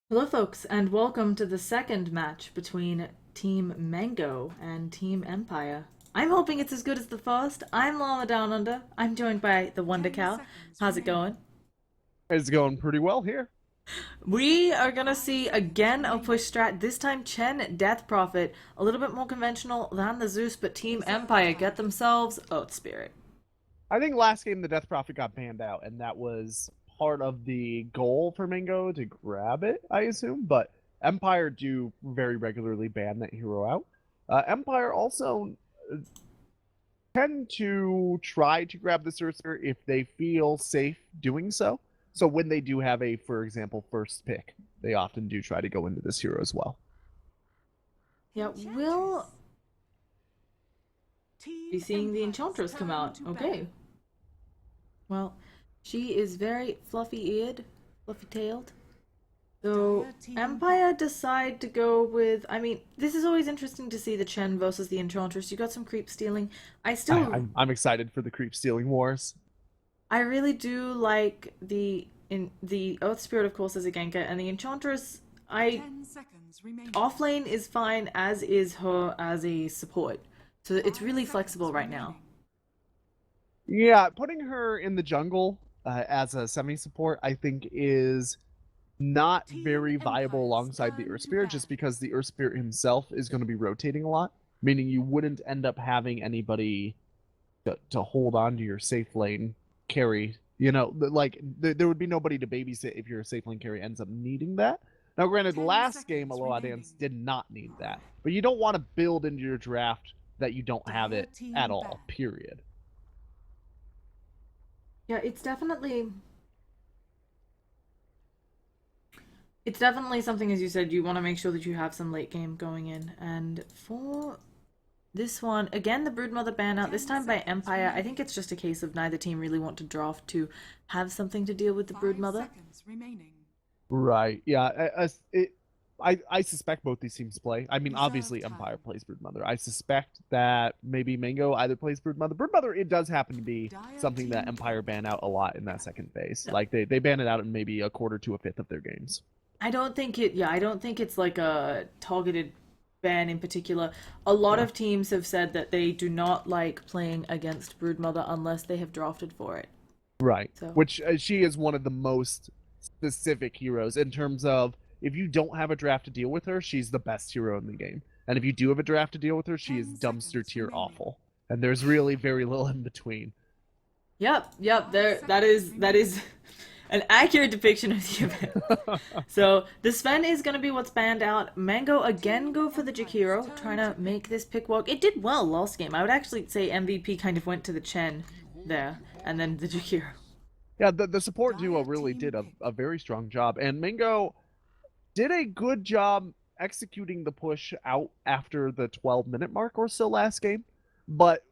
Hello, folks, and welcome to the second match between Team Mango and Team Empire. I'm hoping it's as good as the first. I'm Llama Down Under. I'm joined by the Wonder Ten Cow. seconds How's it going? remaining. It's going pretty well here. We are gonna Five see seconds again a push remaining. strat. This time, Chen Death Prophet, a little bit more conventional than the Zeus, but Team Reserve Empire get target. themselves Earth Spirit. I think last game the Death Prophet got banned out, and that was part of the goal for Mingo to grab it, I assume. But Empire do very regularly ban that hero out. Empire also tend to try to grab the Sorcerer if they feel safe doing so. So when they do have a, for example, first pick, they often do try to go into this hero as well. Yeah, we'll Enchantress. be Team seeing the Empire's Enchantress come turn out. to Okay, ban. well, she is very fluffy eared, fluffy tailed. So Dire team Empire ban. decide to go with. I mean, this is always interesting to see the Chen versus the Enchantress. You got some creep stealing. I I, still, I'm, I'm excited for the creep stealing wars. I really do like the Earth Spirit, of course, as a Genka, and the Enchantress. I 10 seconds remaining. Offlane is fine, as is her as a support. So it's Five really seconds flexible right now. remaining. Yeah, putting her in the jungle as a semi support, I think, is not Team very viable Empire's alongside the turn Earth to Spirit, just ban. because the Earth Spirit himself is going to be rotating a lot, meaning you wouldn't end up having anybody to hold on to your safe lane carry. Like there would be nobody to babysit if your safe lane carry ends up needing that. Now, granted, Ten last game seconds Aloha Dance remaining. did not need that, but you don't want to build into your draft that you don't have Dire it at team all, ban. period. Yeah, it's definitely something, as you said, you want to make sure that you have some late game going in. And for this one, again, the Broodmother ban out, this Ten time by seconds Empire. I think remaining. it's just a case of neither team really want to draft to have something to deal with the Five Broodmother. seconds remaining. Right. Yeah. I suspect both these teams play. I mean, Reserve obviously Empire time. plays Broodmother. I suspect that maybe Mango either plays Broodmother. Broodmother, it does happen to be Dire something that team Empire killed. ban out a lot in that second phase. No, Like they ban it out in maybe a quarter to a fifth of their games. I don't think it's like a targeted ban in particular. A lot Yeah. of teams have said that they do not like playing against Broodmother unless they have drafted for it. Right. So, Which she is one of the most specific heroes in terms of if you don't have a draft to deal with her, she's the best hero in the game. And if you do have a draft to deal with her, she is Ten dumpster seconds tier remaining. awful. And there's really very little in between. yep, Five there that seconds is that remaining. is an accurate depiction of the event. So the Sven is going to be what's banned out. Mango again Team go for the Empire's Jakiro, trying turn to to make pick. this pick work. It did well last game. I would actually say MVP kind of went to the Chen there, and then the Jakiro. Yeah, the support duo Dire really team did a pick. very strong job. And Mingo did a good job executing the push out after the 12-minute mark or so last game. But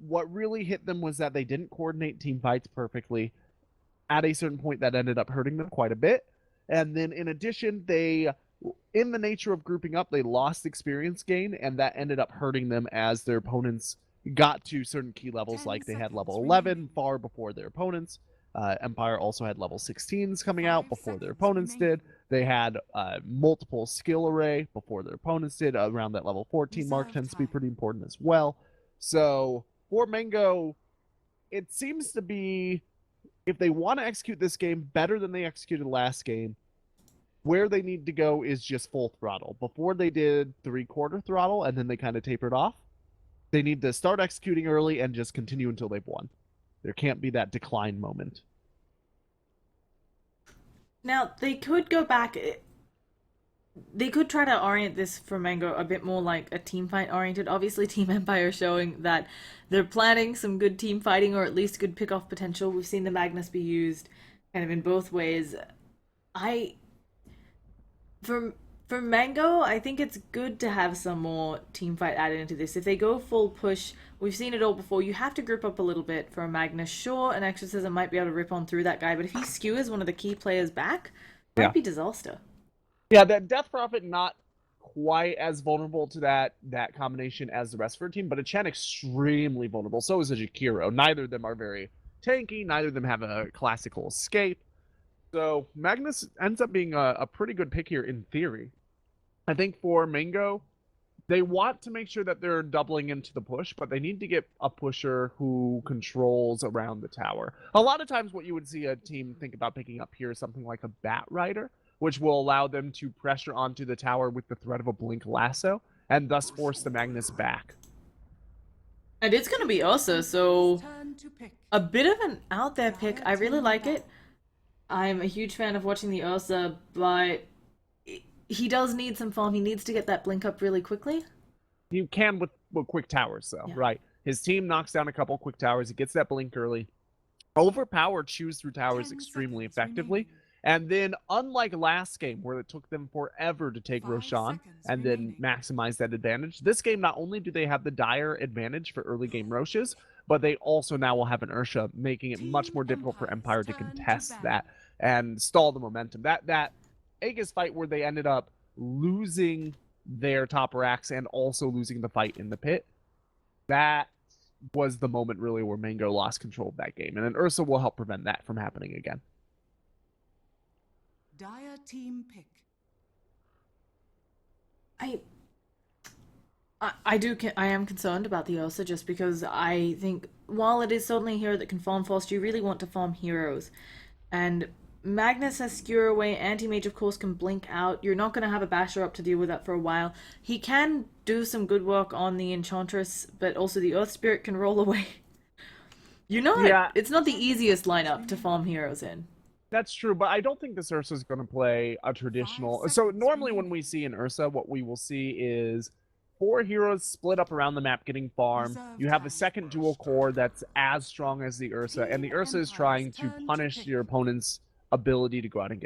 what really hit them was that they didn't coordinate team fights perfectly. At a certain point, that ended up hurting them quite a bit. And then in addition, in the nature of grouping up, they lost experience gain, and that ended up hurting them as their opponents got to certain key levels, Ten like they had seconds level 11 remaining. far before their opponents. Empire also had level 16s coming out Five before their seconds opponents did. remaining. They had multiple skill array before their opponents did. Around that level 14 mark Reserve tends to be time. pretty important as well. So for Mango, it seems to be if they want to execute this game better than they executed last game, where they need to go is just full throttle. Before they did three-quarter throttle and then they kind of tapered off, they need to start executing early and just continue until they've won. There can't be that decline moment. Now they could go back. They could try to orient this for Mango a bit more like a team fight oriented. Obviously, Team Empire showing that they're planning some good team fighting or at least good pick off potential. We've seen the Magnus be used kind of in both ways. I for for Mango, I think it's good to have some more team fight added into this. If they go full push, we've seen it all before. You have to group up a little bit for a Magnus. Sure, an Exorcism might be able to rip on through that guy, but if he skewers one of the key players back, might Yeah. be disaster. Yeah, that Death Prophet not quite as vulnerable to that combination as the rest of her team, but a Chen extremely vulnerable. So is a Jakiro. Neither of them are very tanky. Neither of them have a classical escape. So Magnus ends up being a pretty good pick here in theory. I think for Mango, they want to make sure that they're doubling into the push, but they need to get a pusher who controls around the tower. A lot of times what you would see a team think about picking up here is something like a Bat Rider, which will allow them to pressure onto the tower with the threat of a Blink Lasso, and thus force the Magnus back. And it's going to be Ursa, so Turn to pick. a bit of an out there pick. I really like it. I'm a huge fan of watching the Ursa, but he does need some farm. He needs to get that blink up really quickly. You can with quick towers, though, Yeah. right? His team knocks down a couple quick towers. He gets that blink early. Overpower chews through towers 10 extremely seconds effectively. remaining. And then, unlike last game, where it took them forever to take 5 Roshan seconds and then remaining. maximize that advantage, this game not only do they have the dire advantage for early game Roshes, but they also now will have an Ursha, making it much more difficult for Empire to contest that and stall the momentum. That Aegis fight where they ended up losing their top racks and also losing the fight in the pit, that was the moment really where Mango lost control of that game. And then Ursa will help prevent that from happening again. Dire team pick. I am concerned about the Ursa just because I think while it is certainly a hero that can farm fast, you really want to farm heroes. And Magnus has Skewer away, Anti-Mage of course can blink out. You're not going to have a Basher up to deal with that for a while. He can do some good work on the Enchantress, but also the Earth Spirit can roll away. It's not the easiest lineup to farm heroes in. That's true, but I don't think this Ursa is going to play a traditional. 5 So seconds normally when remaining. we see an Ursa, what we will see is 4 heroes split up around the map getting farm. Reserve You have a time. second dual core that's as strong as the Ursa, and the Ursa is trying to punish your opponent's ability to go out and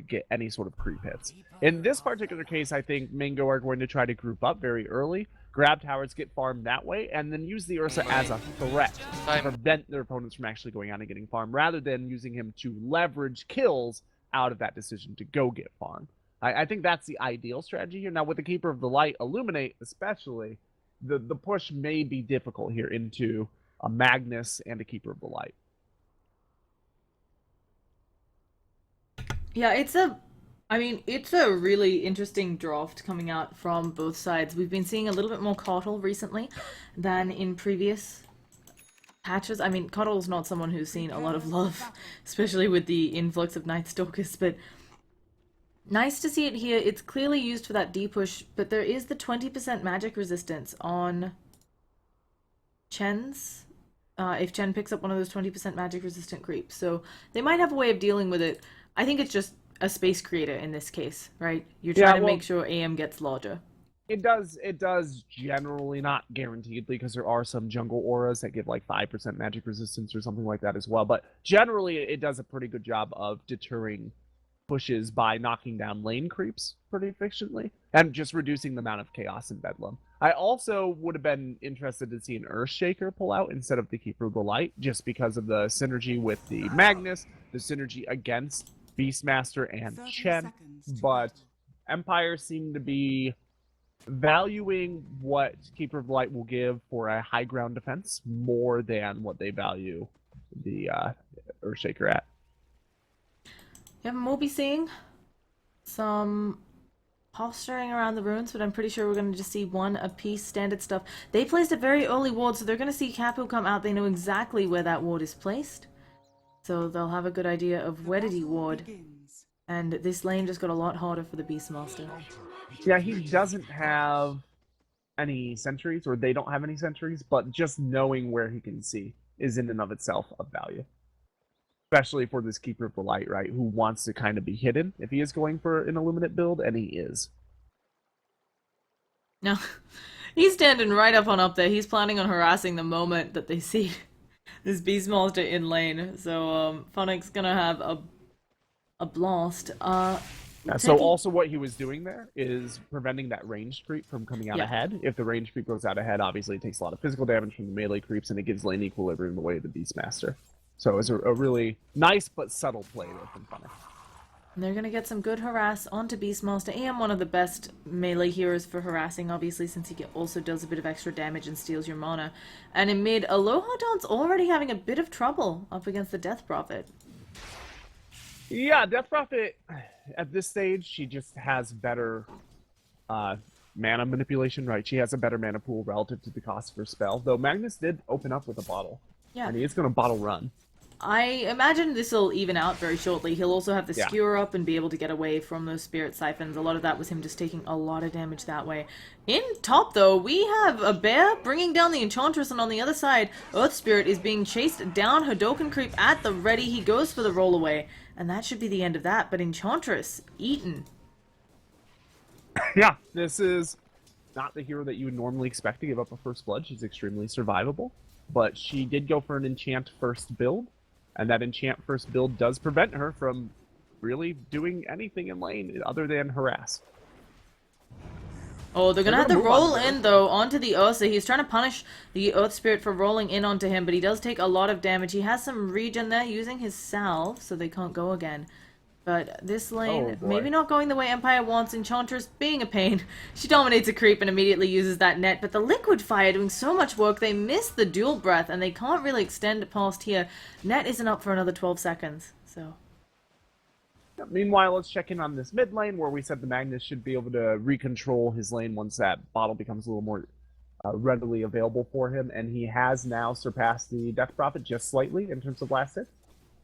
get any sort of creep hits. In this particular case, I think Mango are going to try to group up very early, grab towers, get farmed that way, and then use the Ursa as a threat to prevent their opponents from actually going out and getting farmed, rather than using him to leverage kills out of that decision to go get farm. I think that's the ideal strategy here. Now, with the Keeper of the Light Illuminate, especially, the push may be difficult here into a Magnus and a Keeper of the Light. Yeah, it's a really interesting draft coming out from both sides. We've been seeing a little bit more Cottle recently than in previous patches. I mean, Cottle's not someone who's seen a lot of love, especially with the influx of Night Stalkers, but nice to see it here. It's clearly used for that D push, but there is the 20% magic resistance on Chen's. If Chen picks up one of those 20% magic resistant creeps. So they might have a way of dealing with it. I think it's just a space creator in this case, right? You're trying to make sure AM gets larger. It does generally, not guaranteedly, because there are some jungle auras that give like 5% magic resistance or something like that as well. But generally, it does a pretty good job of deterring pushes by knocking down lane creeps pretty efficiently and just reducing the amount of chaos in Bedlam. I also would have been interested to see an Earthshaker pull out instead of the Keeper of the Light, just because of the synergy with the Magnus, the synergy against Beastmaster and 30 Chen. seconds to But battle. Empire seem to be valuing what Keeper of the Light will give for a high ground defense more than what they value the Earthshaker at. Yeah, and we'll be seeing some posturing around the ruins, but I'm pretty sure we're going to just see one apiece standard stuff. They placed a very early ward, so they're going to see Capu come out. They know exactly where that ward is placed. So they'll have a good idea of where did he ward. Begins. And this lane just got a lot harder for the Beastmaster. Yeah, he doesn't have any sentries, or they don't have any sentries, but just knowing where he can see is in and of itself of value. Especially for this Keeper of the Light, right, who wants to kind of be hidden if he is going for an Illuminate build, and he is. No, he's standing right up there. He's planning on harassing the moment that they see this Beastmaster in lane. So, Funnick's gonna have a blast. So also what he was doing there is preventing that ranged creep from coming out Yeah. ahead. If the ranged creep goes out ahead, obviously it takes a lot of physical damage from the melee creeps, and it gives lane equilibrium away to the Beastmaster. So it's a really nice but subtle play there from Funnick. And they're gonna get some good harass onto Beastmaster. And one of the best melee heroes for harassing, obviously, since he also does a bit of extra damage and steals your mana. And in mid, Aloha Dawn's already having a bit of trouble up against the Death Prophet. Yeah, Death Prophet, at this stage, she just has better mana manipulation, right? She has a better mana pool relative to the cost of her spell. Though Magnus did open up with a bottle, Yeah. and he is going to bottle run. I imagine this will even out very shortly. He'll also have the Yeah. skewer up and be able to get away from those spirit siphons. A lot of that was him just taking a lot of damage that way. In top, though, we have a bear bringing down the Enchantress, and on the other side, Earth Spirit is being chased down. Hadoken Creep at the ready. He goes for the roll away, and that should be the end of that. But Enchantress, eaten. Yeah, this is not the hero that you would normally expect to give up a first blood. She's extremely survivable, but she did go for an enchant first build, and that enchant first build does prevent her from really doing anything in lane other than harass. Oh, they're gonna They're have to gonna move on roll to her. in, though, onto the Ursa. He's trying to punish the Earth Spirit for rolling in onto him, but he does take a lot of damage. He has some regen there using his salve, so they can't go again. But this lane, Oh, boy. maybe not going the way Empire wants. Enchantress being a pain. She dominates a creep and immediately uses that net, but the Liquid Fire doing so much work, they miss the dual breath, and they can't really extend past here. Net isn't up for another 12 seconds, so... Meanwhile, let's check in on this mid lane where we said the Magnus should be able to recontrol his lane once that bottle becomes a little more readily available for him, and he has now surpassed the Death Prophet just slightly in terms of last hit.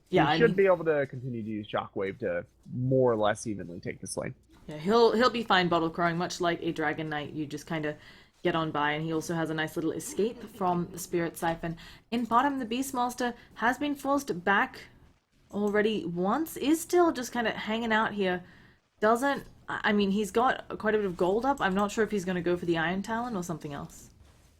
Yeah, he I should mean, be able to continue to use Shockwave to more or less evenly take this lane. yeah, he'll be fine bottle crowing, much like a Dragon Knight. You just kind of get on by, and he also has a nice little escape from the Spirit Siphon. In bottom, the Beastmaster has been forced back already once, is still just kind of hanging out here. Doesn't, I mean, he's got quite a bit of gold up. I'm not sure if he's going to go for the Iron Talon or something else.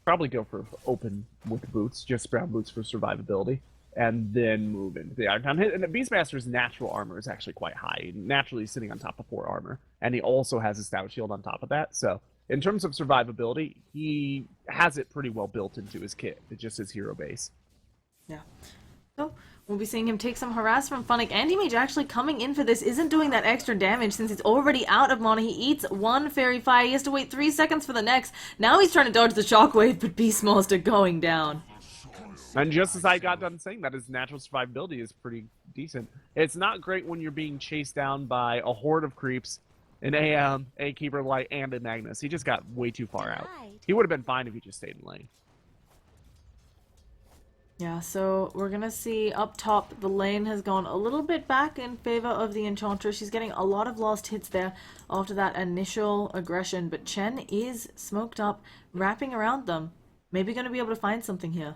Probably go for open with boots, just brown boots for survivability, and then move into the Iron Town hit. And the Beastmaster's natural armor is actually quite high. Naturally sitting on top of 4 armor, and he also has a stout shield on top of that. So in terms of survivability, he has it pretty well built into his kit. It's just his hero base. Yeah. So we'll be seeing him take some harass from Funnick. Anti-Mage actually coming in for this isn't doing that extra damage since he's already out of mana. He eats one Fairy Fire. He has to wait 3 seconds for the next. Now he's trying to dodge the Shockwave, but Beastmaster going down. And just as I got done saying that, his natural survivability is pretty decent. It's not great when you're being chased down by a horde of creeps, an AM, a Keeper of Light, and a Magnus. He just got way too far out. He would have been fine if he just stayed in lane. Yeah, so we're gonna see up top the lane has gone a little bit back in favor of the Enchantress. She's getting a lot of lost hits there after that initial aggression, but Chen is smoked up, wrapping around them. Maybe gonna be able to find something here.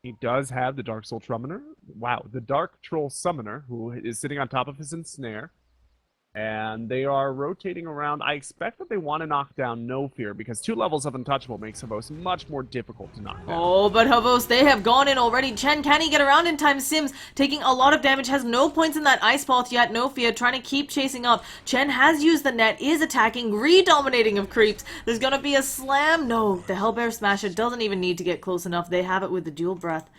He does have the Dark Soul Summoner. Wow, the Dark Troll Summoner, who is sitting on top of his ensnare. And they are rotating around. I expect that they want to knock down No Fear, because 2 levels of Untouchable makes Havos much more difficult to knock down. Oh, but Havos, they have gone in already. Chen, can he get around in time? Sims taking a lot of damage, has no points in that Ice Path yet. No Fear trying to keep chasing up. Chen has used the net, is attacking, re-dominating of creeps. There's gonna be a slam. No, the Hellbear Smasher doesn't even need to get close enough. They have it with the dual breath.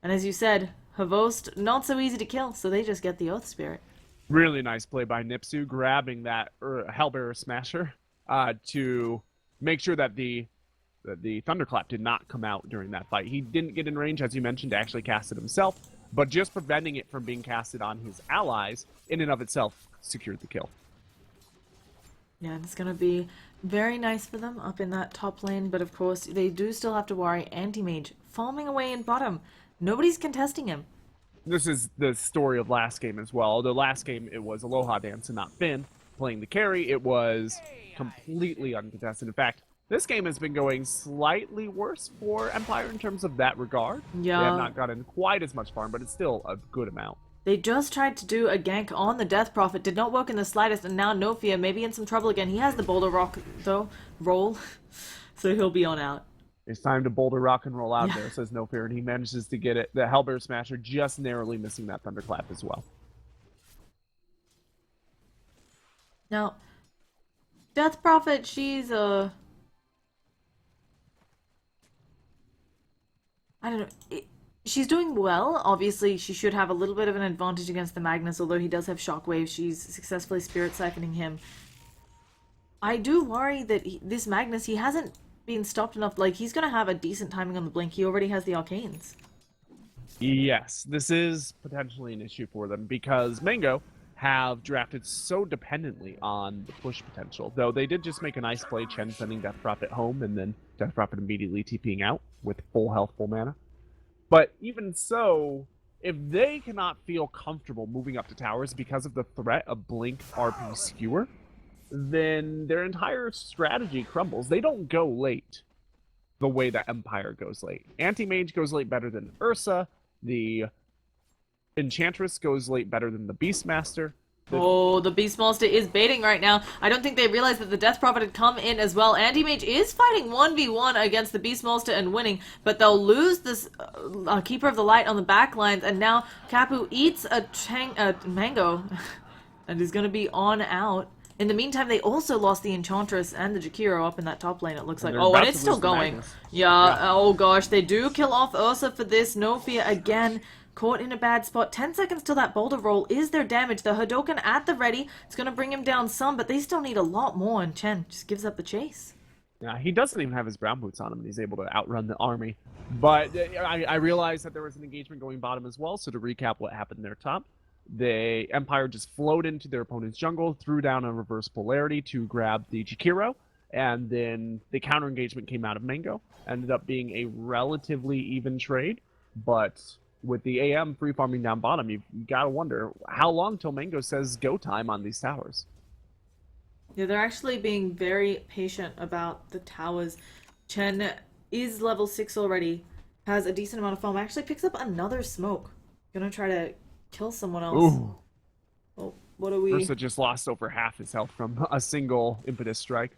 And as you said, Havost, not so easy to kill, so they just get the Oath Spirit. Really nice play by Nipsu, grabbing that Hellbearer Smasher to make sure that the Thunderclap did not come out during that fight. He didn't get in range, as you mentioned, to actually cast it himself, but just preventing it from being casted on his allies in and of itself secured the kill. Yeah, it's gonna be very nice for them up in that top lane, but of course they do still have to worry Anti-Mage farming away in bottom. Nobody's contesting him. This is the story of last game as well. The last game, it was Aloha Dance and not Finn playing the carry. It was completely uncontested. In fact, this game has been going slightly worse for Empire in terms of that regard. Yeah. They have not gotten quite as much farm, but it's still a good amount. They just tried to do a gank on the Death Prophet, did not work in the slightest, and now No Fear may be in some trouble again. He has the Boulder Rock, though, roll, so he'll be on out. It's time to boulder rock and roll out Yeah. there, says No Fear, and he manages to get it. The Hellbear Smasher just narrowly missing that Thunderclap as well. Now, Death Prophet, she's I don't know. She's doing well. Obviously, she should have a little bit of an advantage against the Magnus, although he does have Shockwave. She's successfully Spirit Siphoning him. I do worry that this Magnus, he hasn't been stopped enough. Like, he's going to have a decent timing on the blink. He already has the Arcanes. Yes, this is potentially an issue for them because Mango have drafted so dependently on the push potential. Though they did just make a nice play, Chen sending Death Prophet home, and then Death Prophet immediately TPing out with full health, full mana. But even so, if they cannot feel comfortable moving up to towers because of the threat of Blink RP Skewer, then their entire strategy crumbles. They don't go late the way that Empire goes late. Anti-Mage goes late better than Ursa. The Enchantress goes late better than the Beastmaster. Oh, the Beastmaster is baiting right now. I don't think they realized that the Death Prophet had come in as well. Anti-Mage is fighting 1v1 against the Beastmaster and winning, but they'll lose this Keeper of the Light on the back lines, and now Kapu eats a mango, and is going to be on out. In the meantime, they also lost the Enchantress and the Jakiro up in that top lane, it looks like. Oh, and it's still going. Yeah, oh gosh, they do kill off Ursa for this. No Fear again. Caught in a bad spot. 10 seconds till that boulder roll is their damage. The Hadoken at the ready. It's going to bring him down some, but they still need a lot more, and Chen just gives up the chase. Yeah, he doesn't even have his brown boots on him, and he's able to outrun the army. But I realized that there was an engagement going bottom as well, so to recap what happened there top, the Empire just flowed into their opponent's jungle, threw down a reverse polarity to grab the Jakiro, and then the counter engagement came out of Mango. Ended up being a relatively even trade, but with the AM free farming down bottom, you've got to wonder how long till Mango says go time on these towers. Yeah, they're actually being very patient about the towers. Chen is level 6 already, has a decent amount of foam, actually picks up another smoke. Gonna try to kill someone else. Ooh. Oh, what are we? Ursa just lost over half his health from a single impetus strike.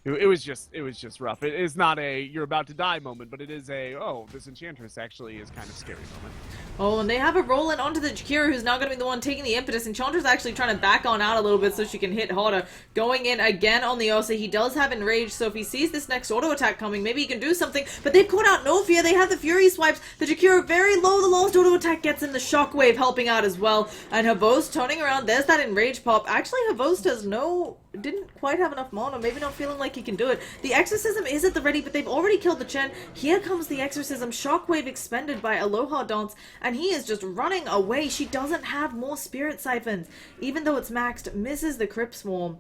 It was just rough. It is not a you're about to die moment, but it is a this Enchantress actually is kind of scary moment. Oh, and they have a roll in onto the Jakiro, who's now going to be the one taking the impetus. Enchantress actually trying to back on out a little bit so she can hit harder. Going in again on the Ursa. He does have Enraged, so if he sees this next auto attack coming, maybe he can do something. But they've caught out No Fear. They have the Fury swipes. The Jakiro very low. The last auto attack gets him. The Shockwave helping out as well. And Havost turning around. There's that Enraged pop. Actually, Havost didn't quite have enough mana, maybe not feeling like he can do it. The Exorcism is at the ready, but they've already killed the Chen. Here comes the Exorcism, Shockwave expended by Aloha Dance, and he is just running away. She doesn't have more Spirit Siphons. Even though it's maxed, misses the Crypt Swarm.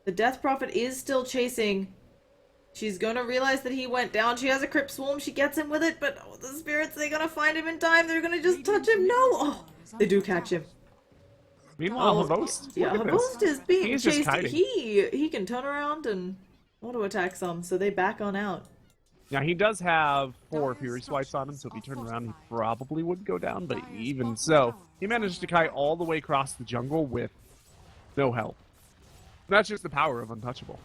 The Death Prophet is still chasing. She's gonna realize that he went down. She has a Crypt Swarm, she gets him with it, but the Spirits, they're gonna find him in time. They're gonna just touch him. No! Oh, they do catch him. Meanwhile, Havost. Yeah, Havost is being He's chased. just hiding. He can turn around and auto attack some, so they back on out. Yeah, he does have 4 Fury Swipes on him, so if he turned around, he probably would go down, but even so, he managed to kite all the way across the jungle with no help. That's just the power of Untouchable.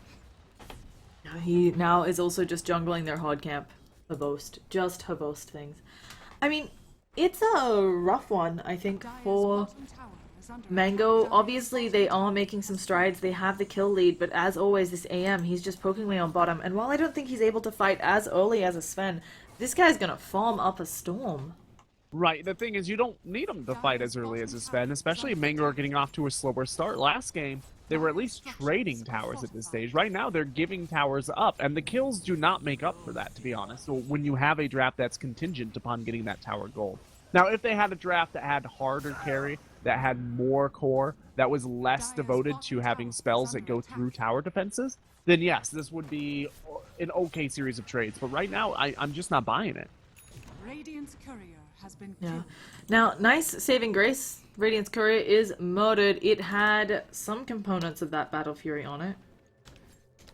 He now is also just jungling their hard camp. Havost. Just Havost things. I mean, it's a rough one, I think, for Mango. Obviously, they are making some strides. They have the kill lead, but as always, this AM, he's just poking me on bottom. And while I don't think he's able to fight as early as a Sven, this guy's gonna farm up a storm. Right, the thing is, you don't need him to fight as early as a Sven, especially if Mango are getting off to a slower start. Last game, they were at least trading towers at this stage. Right now, they're giving towers up, and the kills do not make up for that, to be honest, so when you have a draft that's contingent upon getting that tower gold. Now, if they had a draft that had harder carry, that had more core, that was less devoted to having spells that go through tower defenses, then yes, this would be an okay series of trades. But right now, I'm just not buying it. Radiant's courier has been Yeah. killed. Now, nice saving grace. Radiant's Courier is murdered. It had some components of that Battle Fury on it,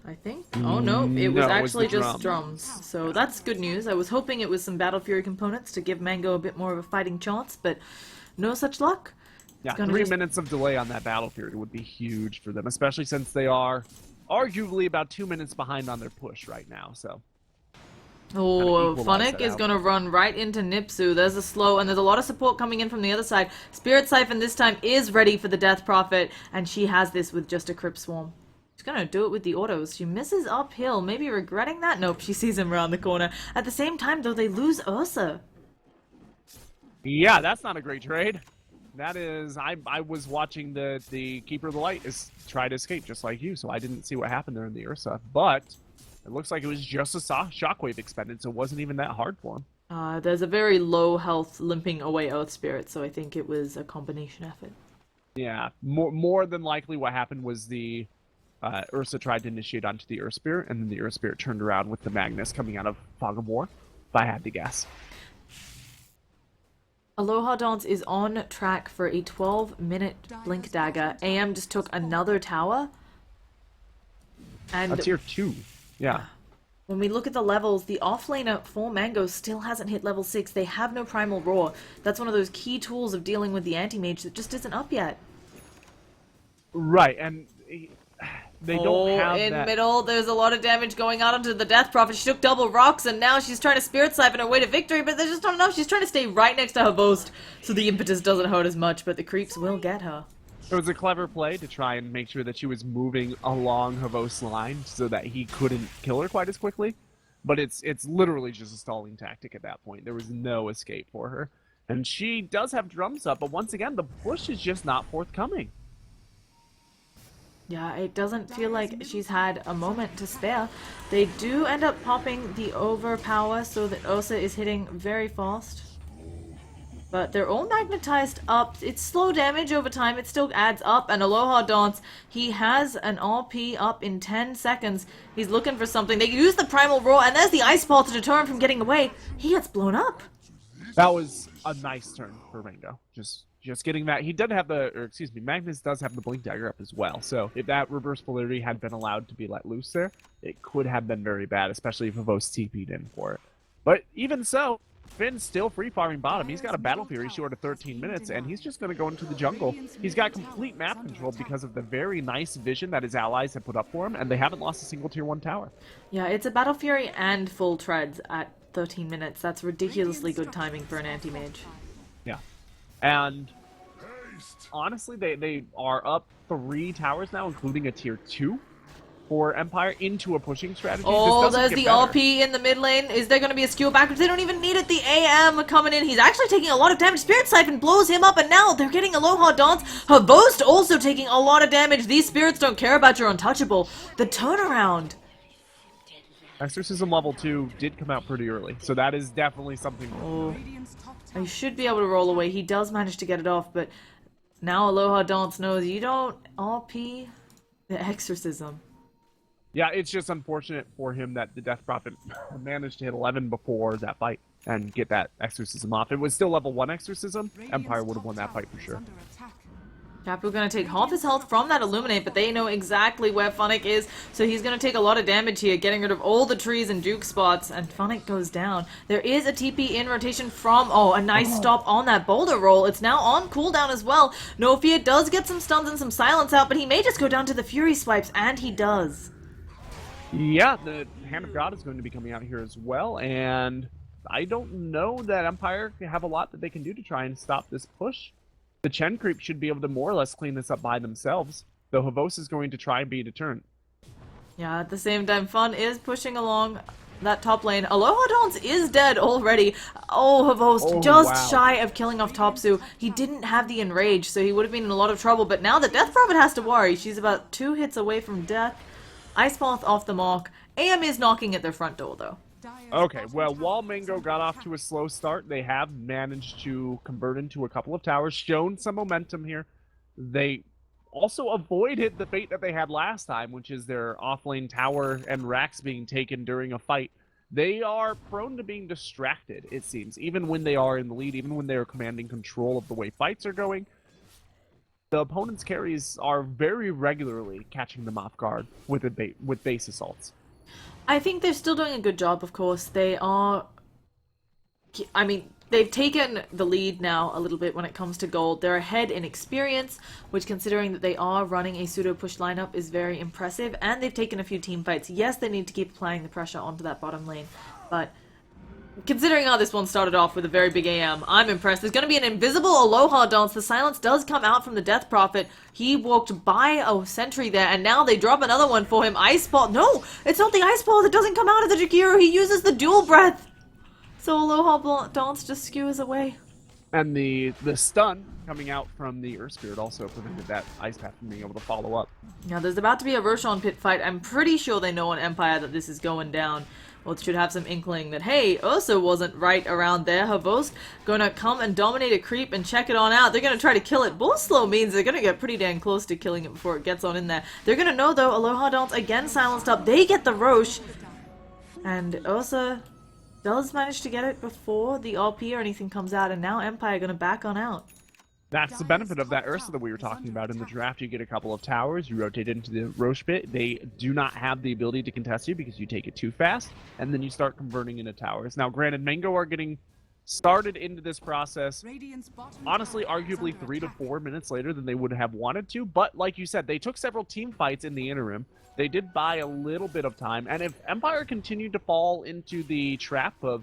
I think. Oh no, it was No, it was actually the just drums. So that's good news. I was hoping it was some Battle Fury components to give Mango a bit more of a fighting chance, but no such luck. Yeah, Gonna 3 just- minutes of delay on that Battle Fury would be huge for them, especially since they are arguably about 2 minutes behind on their push right now, so... Oh, equalize Funnick that is out. going to run right into Nipsu. There's a slow, and there's a lot of support coming in from the other side. Spirit Siphon this time is ready for the Death Prophet, and she has this with just a Crypt Swarm. She's going to do it with the autos. She misses uphill, maybe regretting that. Nope, she sees him around the corner. At the same time, though, they lose Ursa. Yeah, that's not a great trade. That is... I was watching the Keeper of the Light try to escape, just like you, so I didn't see what happened there in the Ursa, but... It looks like it was just a Shockwave expended, so it wasn't even that hard for him. There's a very low health limping away Earth Spirit, so I think it was a combination effort. Yeah, more than likely what happened was the Ursa tried to initiate onto the Earth Spirit, and then the Earth Spirit turned around with the Magnus coming out of Fog of War, if I had to guess. Aloha Dance is on track for a 12-minute Blink Dagger. AM just took another tower. And A tier 2. Yeah. when we look at the levels, the offlaner for Mango still hasn't hit level 6. They have no Primal Roar. That's one of those key tools of dealing with the anti-mage that just isn't up yet. Right, and they don't have in that... middle, there's a lot of damage going out onto the Death Prophet. She took double rocks, and now she's trying to Spirit Siphon her way to victory, but there's just not enough. She's trying to stay right next to her Boast, so the impetus doesn't hurt as much, but the creeps will get her. It was a clever play to try and make sure that she was moving along Havos's line so that he couldn't kill her quite as quickly. But it's literally just a stalling tactic at that point. There was no escape for her. And she does have drums up, but once again, the push is just not forthcoming. Yeah, it doesn't feel like she's had a moment to spare. They do end up popping the overpower so that Ursa is hitting very fast. But they're all magnetized up. It's slow damage over time. It still adds up. And Aloha Dance, he has an RP up in 10 seconds. He's looking for something. They use the Primal Roar, and there's the Ice Ball to deter him from getting away. He gets blown up. That was a nice turn for Ringo. Just getting that. He did have Magnus does have the Blink Dagger up as well. So if that reverse polarity had been allowed to be let loose there, it could have been very bad, especially if Havos TP'd in for it. But even so, Finn's still free farming bottom. He's got a Battle Fury short of 13 minutes, and he's just going to go into the jungle. He's got complete map control because of the very nice vision that his allies have put up for him, and they haven't lost a single tier 1 tower. Yeah, it's a Battle Fury and full treads at 13 minutes. That's ridiculously good timing for an anti-mage. Yeah. And honestly, they are up 3 towers now, including a tier 2 for Empire into a pushing strategy. Oh, there's the RP in the mid lane. Is there going to be a skew backwards? They don't even need it. The AM coming in. He's actually taking a lot of damage. Spirit Siphon blows him up, and now they're getting Aloha Dance. Havost also taking a lot of damage. These spirits don't care about your untouchable. The turnaround. Exorcism level 2 did come out pretty early, so that is definitely something. Oh, I should be able to roll away. He does manage to get it off, but now Aloha Dance knows you don't RP the Exorcism. Yeah, it's just unfortunate for him that the Death Prophet managed to hit 11 before that fight and get that Exorcism off. If it was still level 1 Exorcism, Empire would have won that fight for sure. Capu gonna take half his health from that Illuminate, but they know exactly where Funnick is, so he's gonna take a lot of damage here, getting rid of all the trees and juke spots, and Funnick goes down. There is a TP in rotation from, a nice stop on that boulder roll. It's now on cooldown as well. No Fear does get some stuns and some silence out, but he may just go down to the Fury swipes, and he does. Yeah, the Hand of God is going to be coming out here as well, and I don't know that Empire have a lot that they can do to try and stop this push. The Chen creep should be able to more or less clean this up by themselves, though Havos is going to try and be a deterrent. Yeah, at the same time, Fun is pushing along that top lane. Aloha Dance is dead already. Oh, Havost shy of killing off Topsu. He didn't have the Enrage, so he would have been in a lot of trouble, but now the Death Prophet has to worry. She's about 2 hits away from death. Ice Path off the mark. AM is knocking at their front door, though. Okay, well, while Mango got off to a slow start, they have managed to convert into a couple of towers, shown some momentum here. They also avoided the fate that they had last time, which is their offlane tower and racks being taken during a fight. They are prone to being distracted, it seems, even when they are in the lead, even when they are commanding control of the way fights are going. The opponent's carries are very regularly catching them off guard with base assaults. I think they're still doing a good job, of course. They are... I mean, they've taken the lead now a little bit when it comes to gold. They're ahead in experience, which, considering that they are running a pseudo-push lineup, is very impressive. And they've taken a few team fights. Yes, they need to keep applying the pressure onto that bottom lane, but... considering how this one started off with a very big AM, I'm impressed. There's going to be an invisible Aloha Dance. The silence does come out from the Death Prophet. He walked by a sentry there, and now they drop another one for him. Ice Ball. No, it's not the Ice Ball that doesn't come out of the Jakiru. He uses the Dual Breath. So Aloha Dance just skews away. And the stun coming out from the Earth Spirit also prevented that Ice Path from being able to follow up. Now, there's about to be a Roshan pit fight. I'm pretty sure they know on Empire that this is going down. or should have some inkling that, hey, Ursa wasn't right around there. Her Boast gonna come and dominate a creep and check it on out. They're gonna try to kill it. Bull slow means they're gonna get pretty dang close to killing it before it gets on in there. They're gonna know, though, Aloha Dance again silenced up. They get the Roche, and Ursa does manage to get it before the RP or anything comes out, and now Empire gonna back on out. That's the benefit of that Ursa that we were talking about in the draft. You get a couple of towers, you rotate into the Roche pit. They do not have the ability to contest you because you take it too fast, and then you start converting into towers. Now, granted, Mango are getting started into this process, honestly, arguably 3 to 4 minutes later than they would have wanted to, but like you said, they took several team fights in the interim. They did buy a little bit of time, and if Empire continued to fall into the trap of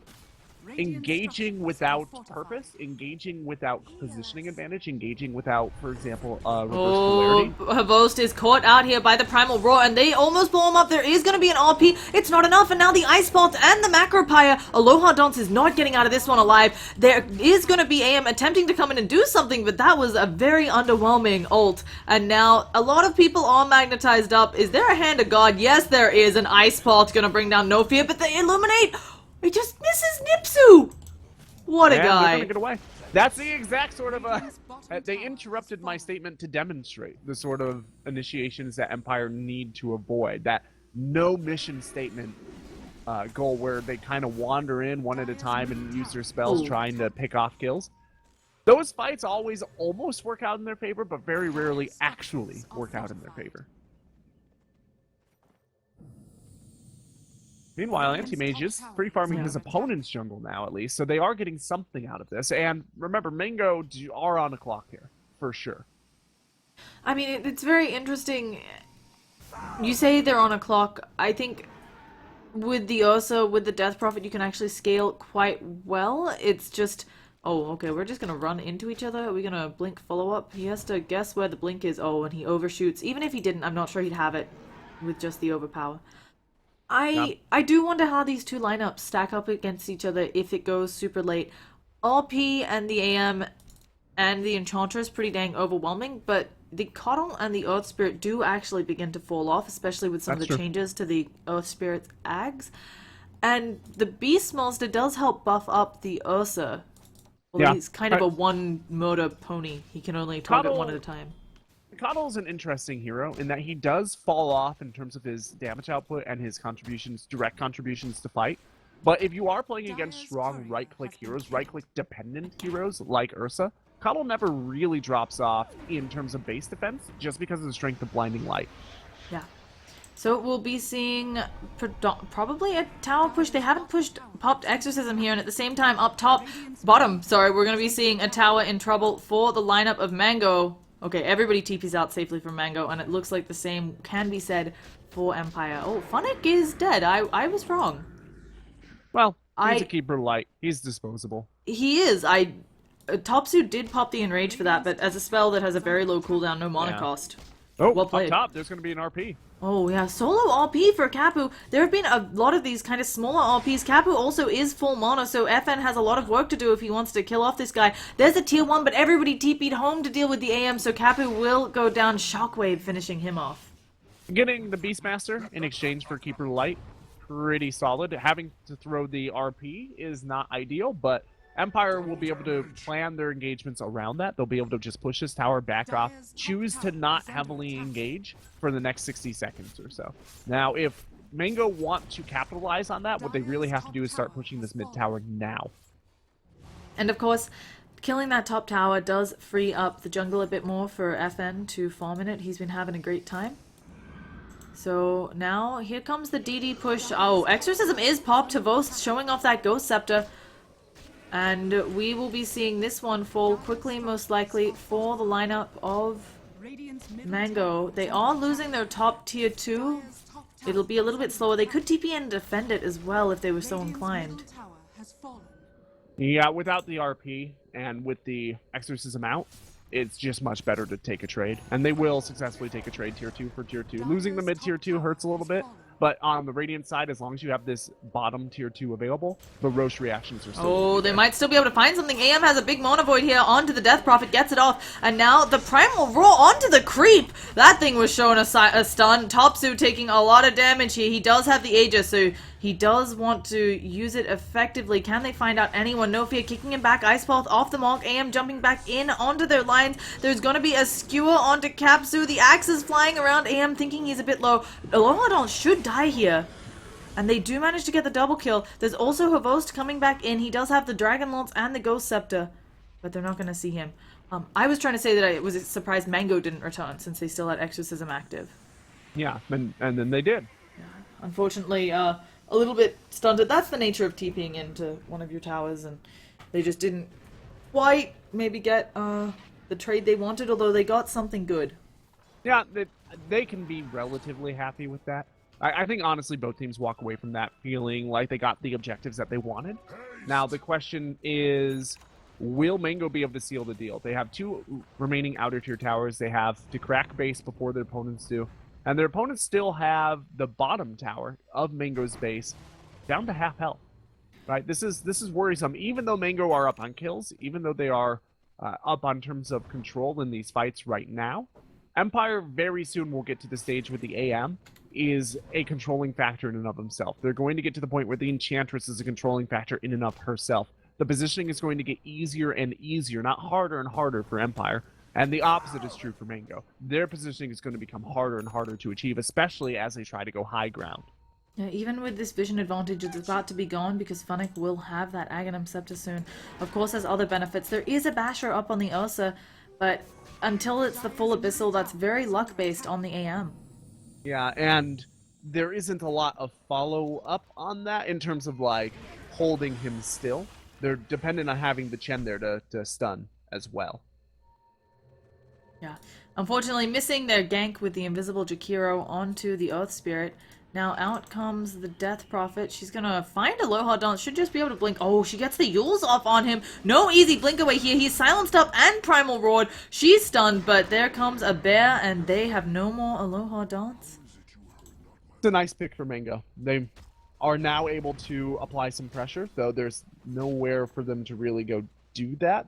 engaging without purpose, engaging without positioning advantage, engaging without, for example, reverse polarity. Havost is caught out here by the Primal Roar, and they almost blow him up. There is going to be an RP. It's not enough, and now the Ice Bolt and the Macropire. Aloha Dance is not getting out of this one alive. There is going to be AM attempting to come in and do something, but that was a very underwhelming ult. And now a lot of people are magnetized up. Is there a Hand of God? Yes, there is. An Ice Bolt going to bring down No Fear, but they Illuminate. It just misses Nipsu! What a guy. They're gonna get away. That's the exact sort of, they interrupted my statement to demonstrate the sort of initiations that Empire need to avoid. That no mission statement goal where they kind of wander in one at a time and use their spells trying to pick off kills. Those fights always almost work out in their favor, but very rarely actually work out in their favor. Meanwhile, Anti-Mage is free farming his opponent's jungle now, at least, so they are getting something out of this. And remember, Mango are on a clock here, for sure. I mean, it's very interesting. You say they're on a clock. I think with the Ursa, with the Death Prophet, you can actually scale quite well. It's just, oh, okay, we're just going to run into each other. Are we going to blink follow-up? He has to guess where the blink is. Oh, and he overshoots. Even if he didn't, I'm not sure he'd have it with just the overpower. I do wonder how these two lineups stack up against each other if it goes super late. RP and the AM and the Enchantress pretty dang overwhelming, but the Coddle and the Earth Spirit do actually begin to fall off, especially with some of the changes to the Earth Spirit's Ags. And the Beast Monster does help buff up the Ursa. Although he's kind of a one-motor pony. He can only target one at a time. Coddle's an interesting hero in that he does fall off in terms of his damage output and his contributions, direct contributions to fight. But if you are playing against strong right-click heroes, right-click dependent heroes like Ursa, Coddle never really drops off in terms of base defense just because of the strength of Blinding Light. Yeah. So we'll be seeing probably a tower push. They haven't popped Exorcism here, and at the same time up top, bottom, sorry, we're going to be seeing a tower in trouble for the lineup of Mango. Okay, everybody TP's out safely from Mango, and it looks like the same can be said for Empire. Oh, Funnick is dead. I was wrong. Well, he's a keeper light. He's disposable. He is. Topsu did pop the Enrage for that, but as a spell that has a very low cooldown, no mana cost. Oh, well played. Up top, there's going to be an RP. Oh, yeah, solo RP for Kapu. There have been a lot of these kind of smaller RPs. Kapu also is full mana, so FN has a lot of work to do if he wants to kill off this guy. There's a tier 1, but everybody TP'd home to deal with the AM, so Kapu will go down Shockwave, finishing him off. Getting the Beastmaster in exchange for Keeper Light, pretty solid. Having to throw the RP is not ideal, but Empire will be able to plan their engagements around that. They'll be able to just push this tower back off, choose to not heavily engage for the next 60 seconds or so. Now, if Mango want to capitalize on that, what they really have to do is start pushing this mid tower now. And of course, killing that top tower does free up the jungle a bit more for FN to farm in it. He's been having a great time. So now, here comes the DD push. Oh, Exorcism is popped to Vost, showing off that Ghost Scepter. And we will be seeing this one fall quickly, most likely, for the lineup of Mango. They are losing their top tier 2. It'll be a little bit slower. They could TP and defend it as well if they were so inclined. Yeah, without the RP and with the Exorcism out, it's just much better to take a trade. And they will successfully take a trade tier 2 for tier 2. Losing the mid tier 2 hurts a little bit. But on the Radiant side, as long as you have this bottom tier 2 available, the Roche reactions are still... Oh, they might still be able to find something. AM has a big Mana Void here onto the Death Prophet, gets it off. And now the Primal Roar onto the Creep. That thing was showing a stun. Topsu taking a lot of damage here. He does have the Aegis, so he does want to use it effectively. Can they find out anyone? No Fear kicking him back. Ice Pulse off the mark. AM jumping back in onto their lines. There's going to be a skewer onto Capsu. The axe is flying around. AM thinking he's a bit low. Aloha should die here. And they do manage to get the double kill. There's also Havost coming back in. He does have the Dragon Lance and the Ghost Scepter, but they're not going to see him. I was trying to say that I was surprised Mango didn't return since they still had Exorcism active. Yeah, and then they did. Yeah. Unfortunately, a little bit stunted. That's the nature of TPing into one of your towers, and they just didn't quite maybe get the trade they wanted, although they got something good. Yeah, they can be relatively happy with that. I think, honestly, both teams walk away from that feeling like they got the objectives that they wanted. Now, the question is, will Mango be able to seal the deal? They have 2 remaining outer tier towers. They have to crack base before their opponents do. And their opponents still have the bottom tower of Mango's base down to half health. Right? This is worrisome. Even though Mango are up on kills, even though they are up on terms of control in these fights right now, Empire very soon will get to the stage with the AM is a controlling factor in and of himself. They're going to get to the point where the Enchantress is a controlling factor in and of herself. The positioning is going to get easier and easier, not harder and harder for Empire. And the opposite is true for Mango. Their positioning is going to become harder and harder to achieve, especially as they try to go high ground. Yeah, even with this vision advantage, it's about to be gone because Funnick will have that Aghanim Scepter soon. Of course, has other benefits. There is a Basher up on the Ursa, but until it's the full Abyssal, that's very luck-based on the AM. Yeah, and there isn't a lot of follow-up on that in terms of, like, holding him still. They're dependent on having the Chen there to stun as well. Yeah. Unfortunately, missing their gank with the invisible Jakiro onto the Earth Spirit. Now out comes the Death Prophet. She's gonna find Aloha Dance. Should just be able to blink. Oh, she gets the Yules off on him. No easy blink away here. He's silenced up and Primal Roared. She's stunned, but there comes a bear, and they have no more Aloha Dance. It's a nice pick for Mango. They are now able to apply some pressure, though there's nowhere for them to really go do that.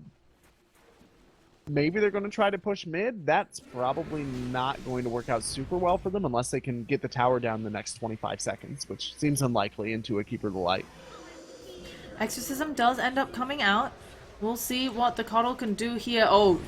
Maybe they're going to try to push mid. That's probably not going to work out super well for them unless they can get the tower down in the next 25 seconds, which seems unlikely into a Keeper of the Light. Exorcism does end up coming out. We'll see what the Coddle can do here. Oh,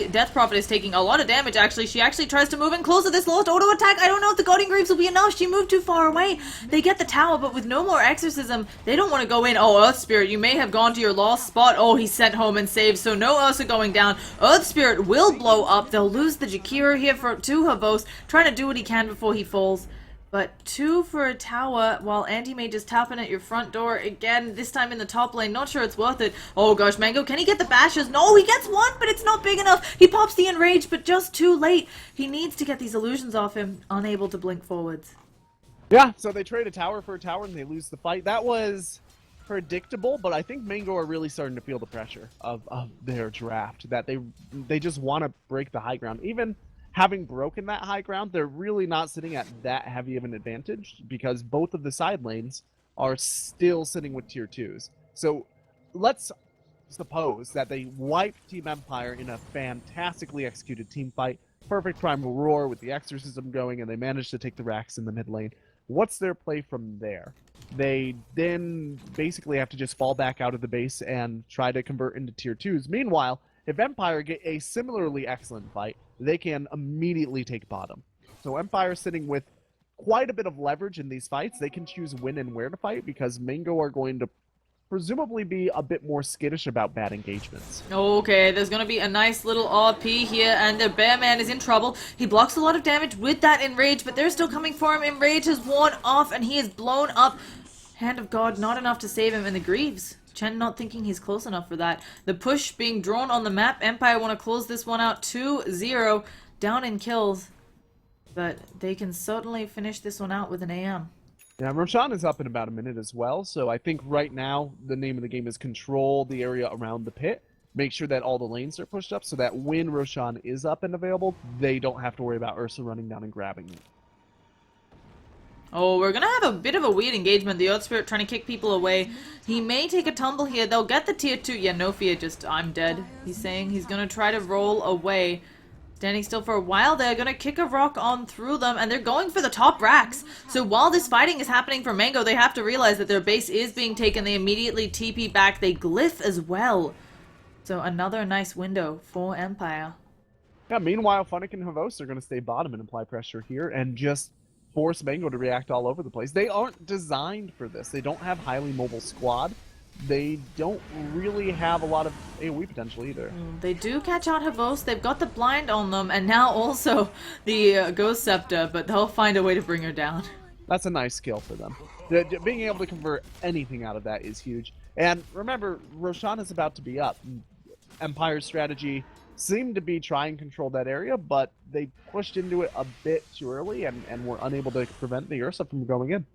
Death Prophet is taking a lot of damage, actually. She actually tries to move in close to this lost auto attack. I don't know if the Guardian Greaves will be enough. She moved too far away. They get the tower, but with no more Exorcism, they don't want to go in. Oh, Earth Spirit, you may have gone to your lost spot. Oh, he sent home and saved, so no Ursa going down. Earth Spirit will blow up. They'll lose the Jakiro here to Havos, trying to do what he can before he falls. But 2 for a tower, while Anti-Mage is tapping at your front door again, this time in the top lane. Not sure it's worth it. Oh gosh, Mango, can he get the bashes? No, he gets 1, but it's not big enough. He pops the Enrage, but just too late. He needs to get these illusions off him, unable to blink forwards. Yeah, so they trade a tower for a tower and they lose the fight. That was predictable, but I think Mango are really starting to feel the pressure of their draft, that they just want to break the high ground. Even having broken that high ground, they're really not sitting at that heavy of an advantage because both of the side lanes are still sitting with tier 2s. So let's suppose that they wipe Team Empire in a fantastically executed team fight, perfect Primal Roar with the Exorcism going, and they manage to take the racks in the mid lane. What's their play from there? They then basically have to just fall back out of the base and try to convert into tier 2s. Meanwhile, if Empire get a similarly excellent fight, they can immediately take bottom. So Empire sitting with quite a bit of leverage in these fights. They can choose when and where to fight because Mango are going to presumably be a bit more skittish about bad engagements. Okay, there's gonna be a nice little RP here, and the Bear Man is in trouble. He blocks a lot of damage with that Enrage, but they're still coming for him. Enrage has worn off, and he is blown up. Hand of God, not enough to save him, and the Greaves. Chen not thinking he's close enough for that. The push being drawn on the map. Empire want to close this one out 2-0, down in kills. But they can certainly finish this one out with an AM. Yeah, Roshan is up in about a minute as well, so I think right now the name of the game is control the area around the pit. Make sure that all the lanes are pushed up so that when Roshan is up and available, they don't have to worry about Ursa running down and grabbing it. Oh, we're gonna have a bit of a weird engagement. The Earth Spirit trying to kick people away. He may take a tumble here. They'll get the tier 2. Yeah, no fear, just I'm dead. He's saying he's gonna try to roll away. Standing still for a while, they're gonna kick a rock on through them, and they're going for the top racks. So while this fighting is happening for Mango, they have to realize that their base is being taken. They immediately TP back. They glyph as well. So another nice window for Empire. Yeah, meanwhile, Funnick and Havos are going to stay bottom and apply pressure here and just force Mango to react all over the place. They aren't designed for this. They don't have highly mobile squad. They don't really have a lot of AoE potential either. They do catch out Havos. They've got the blind on them, and now also the Ghost Scepter, but they'll find a way to bring her down. That's a nice skill for them. Being able to convert anything out of that is huge. And remember, Roshan is about to be up. Empire's strategy seemed to be try and control that area, but they pushed into it a bit too early and were unable to prevent the Ursa from going in.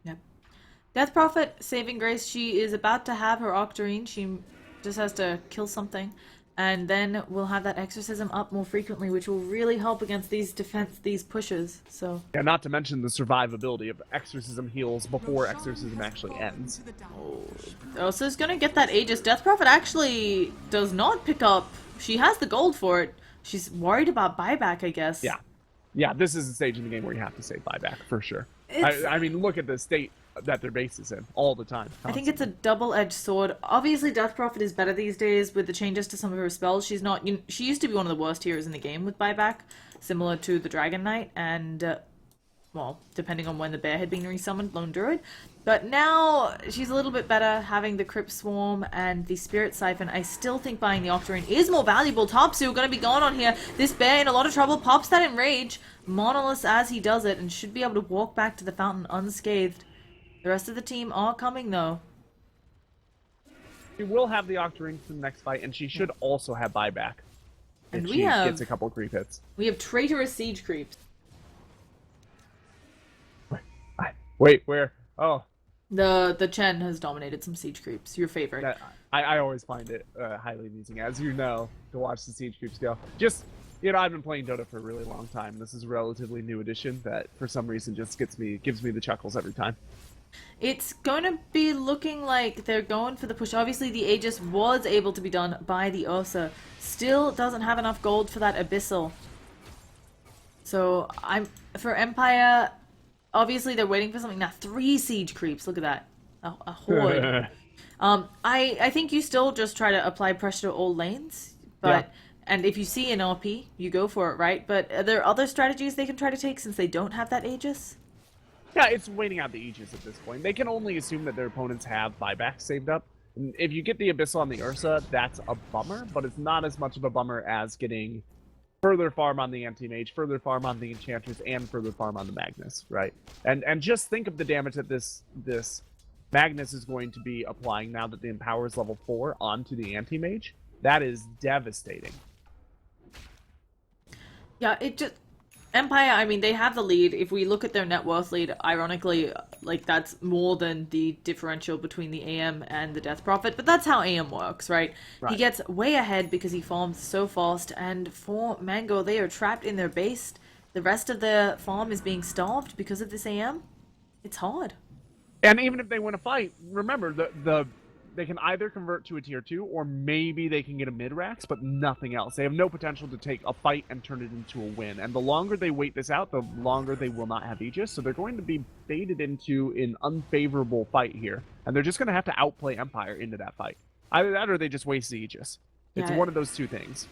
Yep. Death Prophet, saving grace. She is about to have her Octarine. She just has to kill something. And then we'll have that Exorcism up more frequently, which will really help against these these pushes. So yeah, not to mention the survivability of Exorcism heals before Exorcism actually ends. Oh, so it's gonna get that Aegis. Death Prophet actually does not pick up. She has the gold for it. She's worried about buyback, I guess. Yeah. Yeah, this is a stage in the game where you have to save buyback, for sure. I mean, look at the state that their base is in all the time. Constantly. I think it's a double-edged sword. Obviously, Death Prophet is better these days with the changes to some of her spells. She's not. She used to be one of the worst heroes in the game with buyback, similar to the Dragon Knight and, well, depending on when the bear had been resummoned, Lone Druid. But now she's a little bit better, having the Crypt Swarm and the Spirit Siphon. I still think buying the Octarine is more valuable. Topsu going to be going on here. This bear in a lot of trouble, pops that Enrage, Monolith as he does it, and should be able to walk back to the fountain unscathed. The rest of the team are coming, though. She will have the Octarine for the next fight, and she should also have buyback. And if we she have gets a couple creep hits. We have traitorous siege creeps. Wait, where? Oh. The Chen has dominated some siege creeps. Your favorite. I always find it highly amusing, as you know, to watch the siege creeps go. Just, I've been playing Dota for a really long time. This is a relatively new addition that, for some reason, just gives me the chuckles every time. It's going to be looking like they're going for the push. Obviously, the Aegis was able to be done by the Ursa. Still doesn't have enough gold for that Abyssal. So, for Empire, obviously they're waiting for something. Now, 3 siege creeps. Look at that. A horde. I think you still just try to apply pressure to all lanes. But, and if you see an RP, you go for it, right? But are there other strategies they can try to take since they don't have that Aegis? Yeah, it's waiting out the Aegis at this point. They can only assume that their opponents have buyback saved up. And if you get the Abyssal on the Ursa, that's a bummer, but it's not as much of a bummer as getting further farm on the Anti-Mage, further farm on the Enchantress, and further farm on the Magnus, right? And just think of the damage that this Magnus is going to be applying now that the Empower is level 4 onto the Anti-Mage. That is devastating. Yeah, Empire, I mean, they have the lead. If we look at their net worth lead, ironically, like, that's more than the differential between the AM and the Death Prophet, but that's how AM works, right? He gets way ahead because he farms so fast, and for Mango, they are trapped in their base. The rest of the farm is being starved because of this AM. It's hard. And even if they win a fight, remember, they can either convert to a tier 2, or maybe they can get a mid-rax, but nothing else. They have no potential to take a fight and turn it into a win. And the longer they wait this out, the longer they will not have Aegis. So they're going to be baited into an unfavorable fight here. And they're just going to have to outplay Empire into that fight. Either that or they just waste the Aegis. It's one of those two things.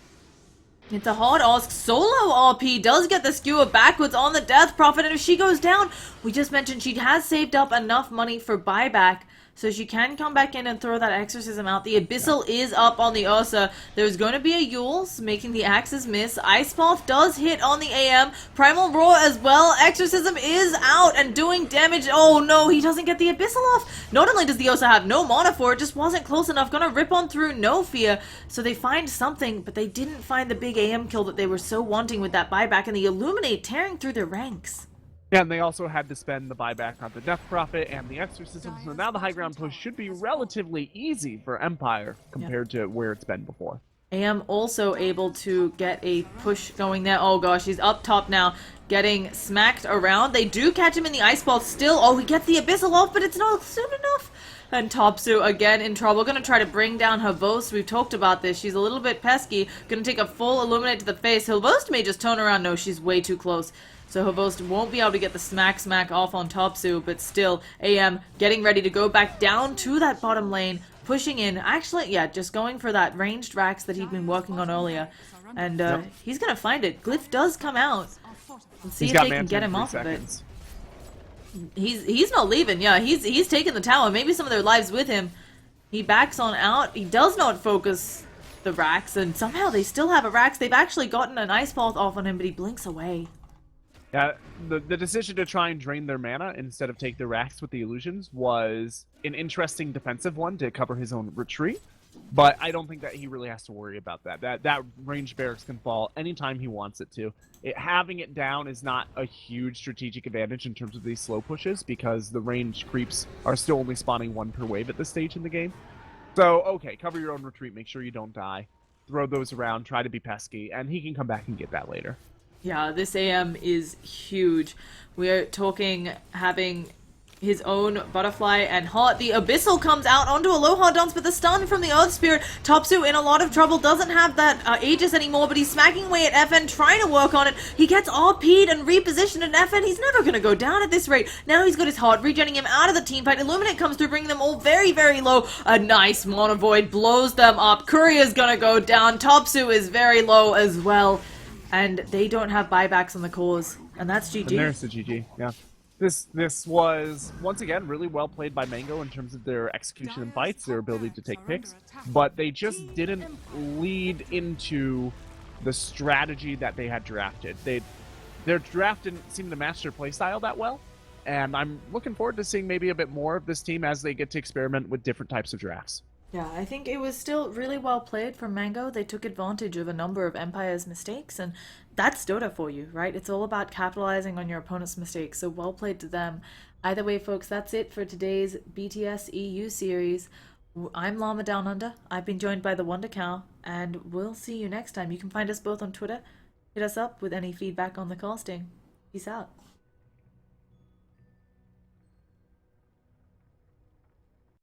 It's a hard ask. Solo RP does get the skewer backwards on the Death Prophet, and if she goes down, we just mentioned she has saved up enough money for buyback, so she can come back in and throw that Exorcism out. The Abyssal is up on the Ursa. There's going to be a Yules, making the axes miss. Ice Moth does hit on the AM. Primal Roar as well. Exorcism is out and doing damage. Oh no, he doesn't get the Abyssal off. Not only does the Ursa have no mana for it, just wasn't close enough. Gonna rip on through, no fear. So they find something, but they didn't find the big AM kill that they were so wanting with that buyback, and the Illuminate tearing through their ranks. Yeah, and they also had to spend the buyback on the Death Prophet and the Exorcism, so now the high ground push should be relatively easy for Empire compared to where it's been before. AM also able to get a push going there. Oh gosh, he's up top now, getting smacked around. They do catch him in the ice ball still. Oh, he gets the Abyssal off, but it's not soon enough. And Topsu again in trouble. Gonna try to bring down Havost. We've talked about this. She's a little bit pesky. Gonna take a full Illuminate to the face. Havost may just turn around. No, she's way too close. So Havost won't be able to get the smack off on Topsu, but still, AM getting ready to go back down to that bottom lane, pushing in. Actually, yeah, just going for that ranged Rax that he'd been working on earlier. And he's gonna find it. Glyph does come out. Let's see if they can get him off of it. He's not leaving. Yeah, he's taking the tower. Maybe some of their lives with him. He backs on out. He does not focus the Rax, and somehow they still have a Rax. They've actually gotten an Ice Path off on him, but he blinks away. Yeah, the decision to try and drain their mana instead of take the Rax with the illusions was an interesting defensive one to cover his own retreat. But I don't think that he really has to worry about that. That ranged barracks can fall anytime he wants it to. Having it down is not a huge strategic advantage in terms of these slow pushes because the range creeps are still only spawning one per wave at this stage in the game. So, okay, cover your own retreat, make sure you don't die. Throw those around, try to be pesky, and he can come back and get that later. Yeah, this AM is huge. We're talking having his own butterfly and heart. The Abyssal comes out onto Aloha Dance, but the stun from the Earth Spirit. Topsu in a lot of trouble, doesn't have that Aegis anymore, but he's smacking away at FN, trying to work on it. He gets RP'd and repositioned at FN. He's never going to go down at this rate. Now he's got his heart, regenning him out of the team fight. Illuminate comes through, bringing them all very, very low. A nice Mono Void blows them up. Courier's going to go down. Topsu is very low as well. And they don't have buybacks on the cores. And that's GG. And there's the GG, yeah. This was, once again, really well played by Mango in terms of their execution in fights, their ability to take picks, but they just didn't lead into the strategy that they had drafted. Their draft didn't seem to match their playstyle that well, and I'm looking forward to seeing maybe a bit more of this team as they get to experiment with different types of drafts. Yeah, I think it was still really well played from Mango. They took advantage of a number of Empire's mistakes, and that's Dota for you, right? It's all about capitalizing on your opponent's mistakes, so well played to them. Either way, folks, that's it for today's BTS EU series. I'm Llama Down Under. I've been joined by the Wonder Cow, and we'll see you next time. You can find us both on Twitter. Hit us up with any feedback on the casting. Peace out.